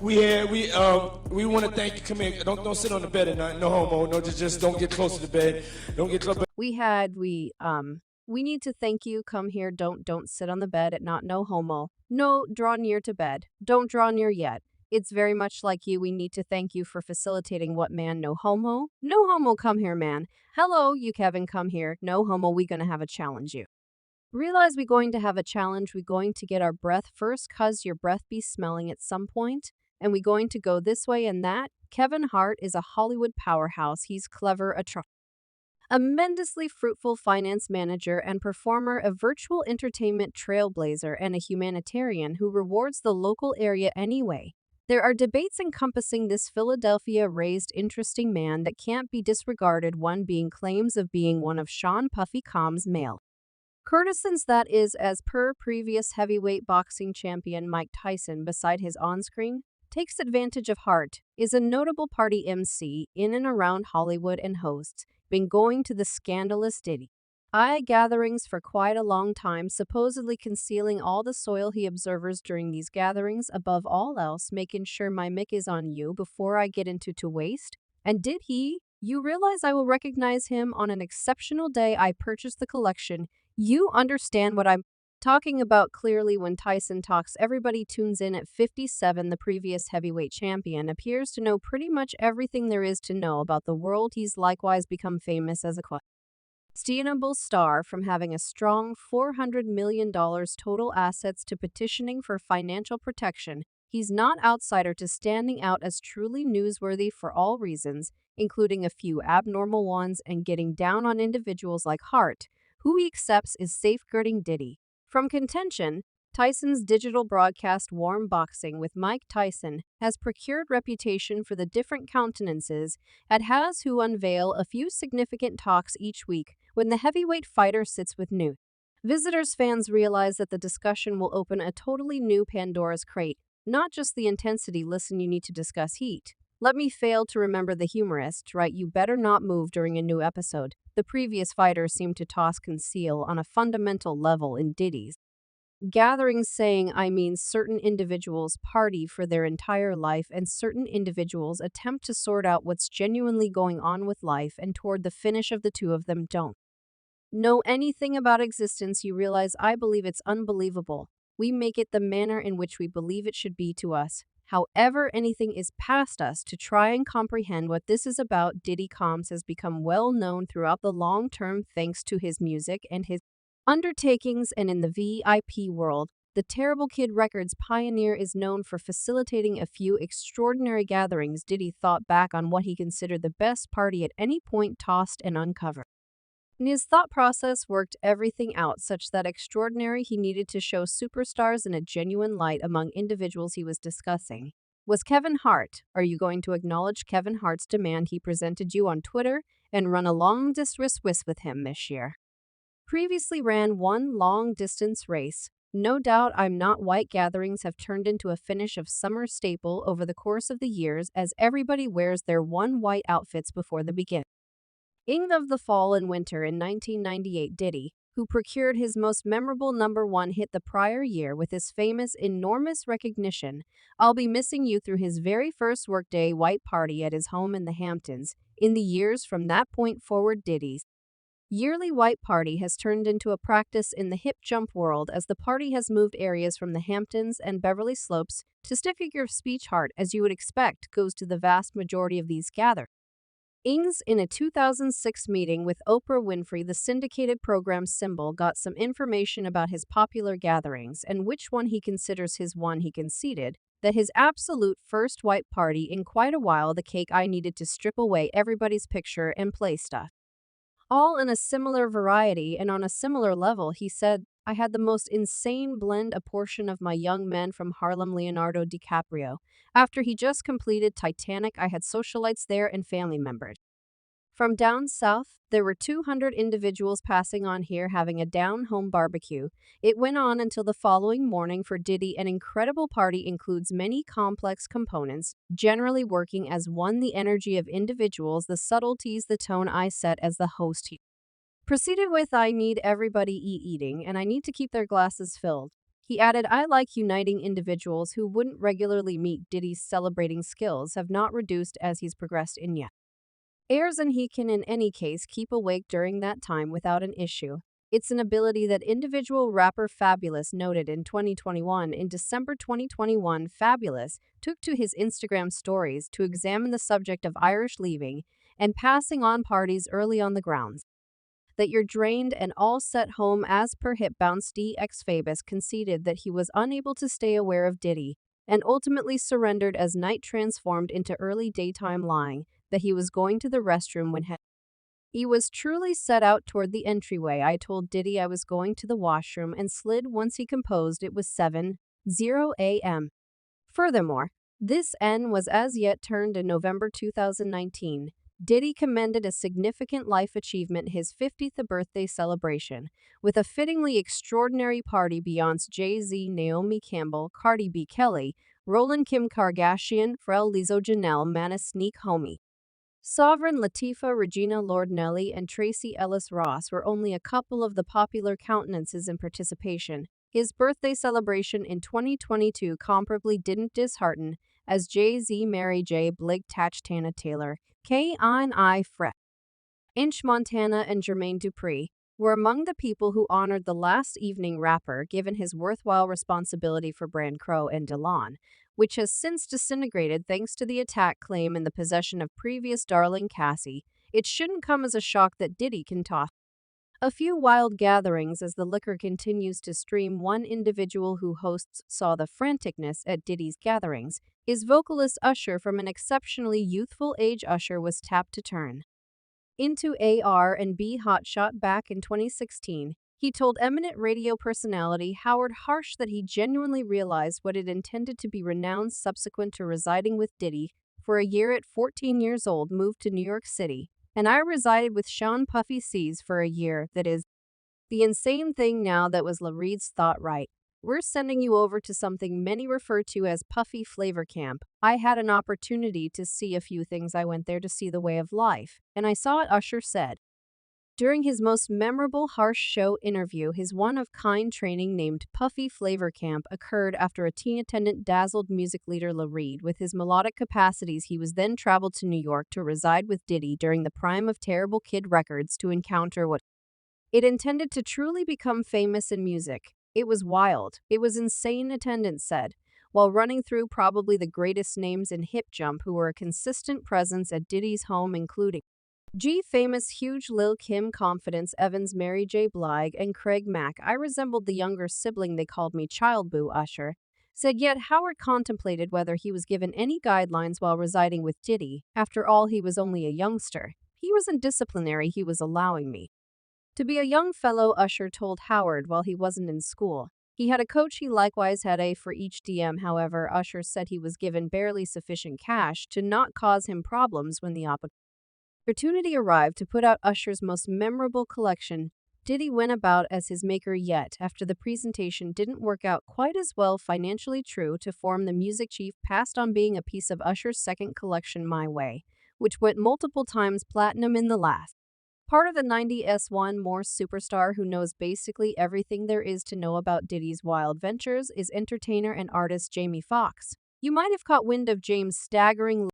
We want to thank you. Come here. Don't sit on the bed at night. No homo. No, just don't get close to the bed. Don't get close. We need to thank you. Come here. Don't sit on the bed at not no homo. No, draw near to bed. Don't draw near yet. It's very much like you. We need to thank you for facilitating what man no homo. No homo come here man. Hello, you Kevin come here. No homo we gonna have a challenge you. Realize we going to have a challenge. We going to get our breath first cause your breath be smelling at some point. And we going to go this way and that. Kevin Hart is a Hollywood powerhouse. He's clever, a tremendously fruitful finance manager and performer, a virtual entertainment trailblazer, and a humanitarian who rewards the local area anyway. There are debates encompassing this Philadelphia-raised interesting man that can't be disregarded, one being claims of being one of Sean Puffy Combs' male courtesans, that is, as per previous heavyweight boxing champion Mike Tyson, beside his on-screen, takes advantage of Hart, is a notable party MC in and around Hollywood and hosts, been going to the scandalous Diddy gatherings for quite a long time, supposedly concealing all the soil he observes during these gatherings, above all else making sure my mic is on you before I get into to waste. And did he? You realize I will recognize him on an exceptional day I purchased the collection. You understand what I'm talking about clearly. When Tyson talks, everybody tunes in at 57. The previous heavyweight champion appears to know pretty much everything there is to know about the world. He's likewise become famous as a questionable star, from having a strong $400 million total assets to petitioning for financial protection. He's not outsider to standing out as truly newsworthy for all reasons, including a few abnormal ones, and getting down on individuals like Hart, who he accepts is safeguarding Diddy from contention. Tyson's digital broadcast Warm Boxing with Mike Tyson has procured reputation for the different countenances it has, who unveil a few significant talks each week when the heavyweight fighter sits with new visitors. Fans realize that the discussion will open a totally new Pandora's crate, not just the intensity. Listen, you need to discuss heat. Let me fail to remember the humorist, right? You better not move during a new episode. The previous fighters seem to toss conceal on a fundamental level in Diddy's gatherings, saying, I mean, certain individuals party for their entire life and certain individuals attempt to sort out what's genuinely going on with life, and toward the finish of the two of them don't know anything about existence. You realize I believe it's unbelievable. We make it the manner in which we believe it should be to us. However, anything is past us to try and comprehend what this is about. Diddy Combs has become well known throughout the long term thanks to his music and his undertakings, and in the VIP world, the Terrible Kid Records pioneer is known for facilitating a few extraordinary gatherings. Diddy thought back on what he considered the best party at any point, tossed and uncovered. In his thought process, worked everything out such that extraordinary he needed to show superstars in a genuine light. Among individuals he was discussing was Kevin Hart. Are you going to acknowledge Kevin Hart's demand he presented you on Twitter and run a long-distance race with him this year? Previously ran one long-distance race. No doubt I'm not white gatherings have turned into a finish of summer staple over the course of the years, as everybody wears their one white outfits before the beginning of the fall and winter. In 1998, Diddy, who procured his most memorable #1 hit the prior year with his famous enormous recognition, I'll Be Missing You, through his very first workday white party at his home in the Hamptons. In the years from that point forward, Diddy's yearly white party has turned into a practice in the hip jump world, as the party has moved areas from the Hamptons and Beverly Slopes to stick figure of speech. Hart, as you would expect, goes to the vast majority of these gatherings. In a 2006 meeting with Oprah Winfrey, the syndicated program Symbol got some information about his popular gatherings and which one he considers his one. He conceded that his absolute first white party in quite a while, the cake I needed to strip away everybody's picture and play stuff all in a similar variety and on a similar level. He said, I had the most insane blend, a portion of my young men from Harlem, Leonardo DiCaprio. After he just completed Titanic, I had socialites there and family members from down south. There were 200 individuals passing on here having a down-home barbecue. It went on until the following morning. For Diddy, an incredible party includes many complex components, generally working as one: the energy of individuals, the subtleties, the tone I set as the host. He proceeded with, I need everybody eating, and I need to keep their glasses filled. He added, I like uniting individuals who wouldn't regularly meet. Diddy's celebrating skills have not reduced as he's progressed in yet. Airs and he can in any case keep awake during that time without an issue. It's an ability that individual rapper Fabulous noted in 2021. In December 2021, Fabulous took to his Instagram stories to examine the subject of Irish leaving and passing on parties early on the grounds that you're drained and all set home. As per Hip Bounce, DX Fabus conceded that he was unable to stay aware of Diddy and ultimately surrendered as night transformed into early daytime, lying that he was going to the restroom when he was truly set out toward the entryway. I told Diddy I was going to the washroom and slid once he composed. It was 7:00 a.m. Furthermore, this N was as yet turned in November 2019. Diddy commended a significant life achievement, his 50th birthday celebration, with a fittingly extraordinary party. Beyonce, Jay-Z, Naomi Campbell, Cardi B, Kelly, Roland, Kim Kardashian, Pharrell, Lizzo, Janelle, Manis, Sneak, Homie, Sovereign, Latifah, Regina Lord, Nelly, and Tracy Ellis Ross were only a couple of the popular countenances in participation. His birthday celebration in 2022 comparably didn't dishearten, as Jay-Z, Mary J. Blige, Tana Taylor, K.I.N.I. Fre. Inch Montana, and Jermaine Dupri were among the people who honored the last evening rapper, given his worthwhile responsibility for Brand Crow and Delon, which has since disintegrated thanks to the attack claim in the possession of previous darling Cassie. It shouldn't come as a shock that Diddy can toss a few wild gatherings as the liquor continues to stream. One individual who hosts saw the franticness at Diddy's gatherings. His vocalist Usher, from an exceptionally youthful age. Usher was tapped to turn into R&B hotshot back in 2016. He told eminent radio personality Howard Harsh that he genuinely realized what it intended to be renowned subsequent to residing with Diddy for a year. At 14 years old, moved to New York City, and I resided with Sean Puffy C's for a year. That is the insane thing now. That was La Reed's thought, right? We're sending you over to something many refer to as Puffy Flavor Camp. I had an opportunity to see a few things. I went there to see the way of life, and I saw it, Usher said. During his most memorable Harsh Show interview, his one-of-kind training named Puffy Flavor Camp occurred after a teen attendant dazzled music leader La Reed with his melodic capacities. He was then traveled to New York to reside with Diddy during the prime of Terrible Kid Records to encounter what it intended to truly become famous in music. It was wild. It was insane, attendant said, while running through probably the greatest names in hip jump who were a consistent presence at Diddy's home, including Famous, Huge, Lil Kim, Confidence, Evans, Mary J. Blige, and Craig Mack. I resembled the younger sibling. They called me Child Boo, Usher said. Yet Howard contemplated whether he was given any guidelines while residing with Diddy. After all, he was only a youngster. He wasn't disciplinary. He was allowing me to be a young fellow, Usher told Howard. While he wasn't in school, he had a coach. He likewise had a for each DM. However, Usher said he was given barely sufficient cash to not cause him problems when the opportunity arrived to put out Usher's most memorable collection. Diddy went about as his maker, yet after the presentation didn't work out quite as well financially. True to form, the music chief passed on being a piece of Usher's second collection, My Way, which went multiple times platinum in the last part of the 90s. One more superstar who knows basically everything there is to know about Diddy's wild ventures is entertainer and artist Jamie Foxx. You might have caught wind of James' staggering